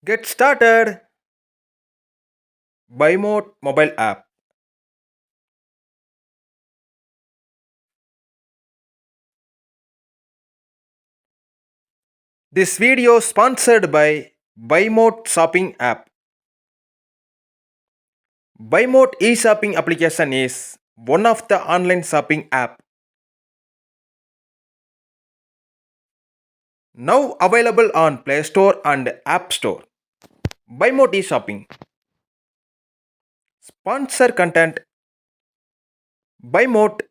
Get started. BuyMode mobile app. This video sponsored by BuyMode shopping app. BuyMode e-shopping application is one of the online shopping app now available on Play Store and App Store. BuyMode e-shopping. Sponsor content. BuyMode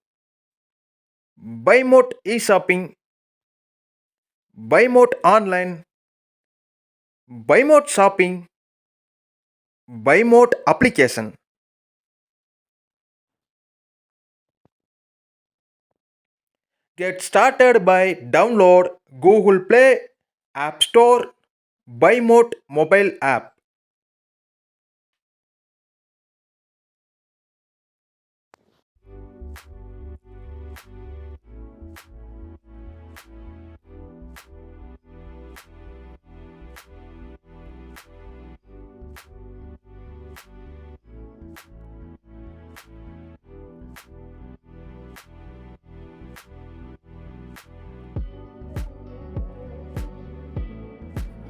e-shopping. BuyMode online. BuyMode shopping. BuyMode application. Get started by download Google Play, App Store, BuyMode mobile app.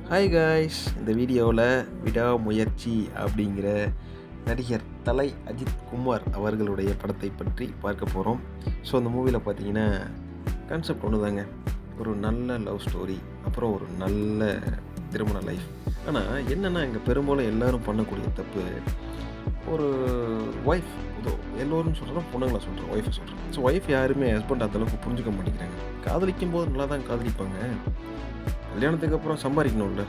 Hi guys, இந்த வீடியோவில் விடாமுயற்சி அப்படிங்கிற நடிகர் தலை அஜித் குமார் அவர்களுடைய படத்தை பற்றி பார்க்க போகிறோம். ஸோ அந்த மூவியில் பார்த்தீங்கன்னா கான்செப்ட் ஒன்று தாங்க, ஒரு நல்ல லவ் ஸ்டோரி, அப்புறம் ஒரு நல்ல திருமண லைஃப். ஆனால் என்னென்னா இங்கே பெரும்பாலும் எல்லோரும் பண்ணக்கூடிய தப்பு, ஒரு ஒய்ஃப், எல்லோரும் சொல்கிறோம், பொண்ணுங்களை சொல்கிறோம், ஒய்ஃபை சொல்கிறோம். ஸோ ஒய்ஃப் யாருமே ஹஸ்பண்ட் அந்தளவுக்கு புரிஞ்சுக்க மாட்டேங்கிறாங்க. காதலிக்கும் போது நல்லா தான் காதலிப்பாங்க, கல்யாணத்துக்கு அப்புறம் சம்பாதிக்கணும்ல,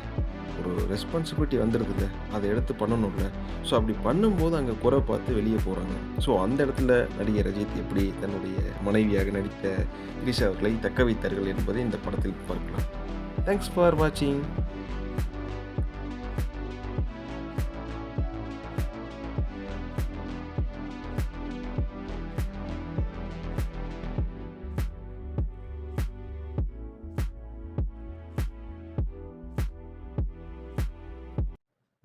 ஒரு ரெஸ்பான்சிபிலிட்டி வந்துடுதுல்ல, அதை எடுத்து பண்ணணும்ல. ஸோ அப்படி பண்ணும்போது அங்கே குறை பார்த்து வெளியே போகிறாங்க. ஸோ அந்த இடத்துல நடிகர் அஜித் எப்படி தன்னுடைய மனைவியாக நடித்த திரிஷா அவர்களை தக்க வைத்தார்கள் என்பதை இந்த படத்தில் பார்க்கலாம். தேங்க்ஸ் ஃபார் வாட்சிங்.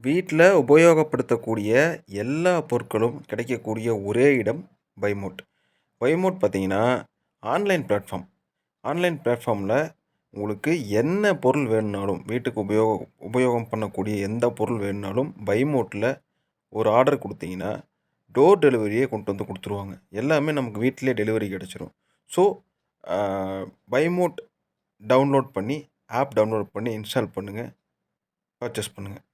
வீட்டில் உபயோகப்படுத்தக்கூடிய எல்லா பொருட்களும் கிடைக்கக்கூடிய ஒரே இடம் பைமோட். பைமோட் பார்த்திங்கன்னா ஆன்லைன் பிளாட்ஃபார்மில் உங்களுக்கு என்ன பொருள் வேணுனாலும், வீட்டுக்கு உபயோகம் பண்ணக்கூடிய எந்த பொருள் வேணுனாலும் பைமோட்டில் ஒரு ஆர்டர் கொடுத்தீங்கன்னா டோர் டெலிவரியே கொண்டு வந்து கொடுத்துருவாங்க. எல்லாமே நமக்கு வீட்டிலே டெலிவரி கிடச்சிரும். ஸோ பைமோட் ஆப் டவுன்லோட் பண்ணி இன்ஸ்டால் பண்ணுங்கள், பர்ச்சேஸ் பண்ணுங்கள்.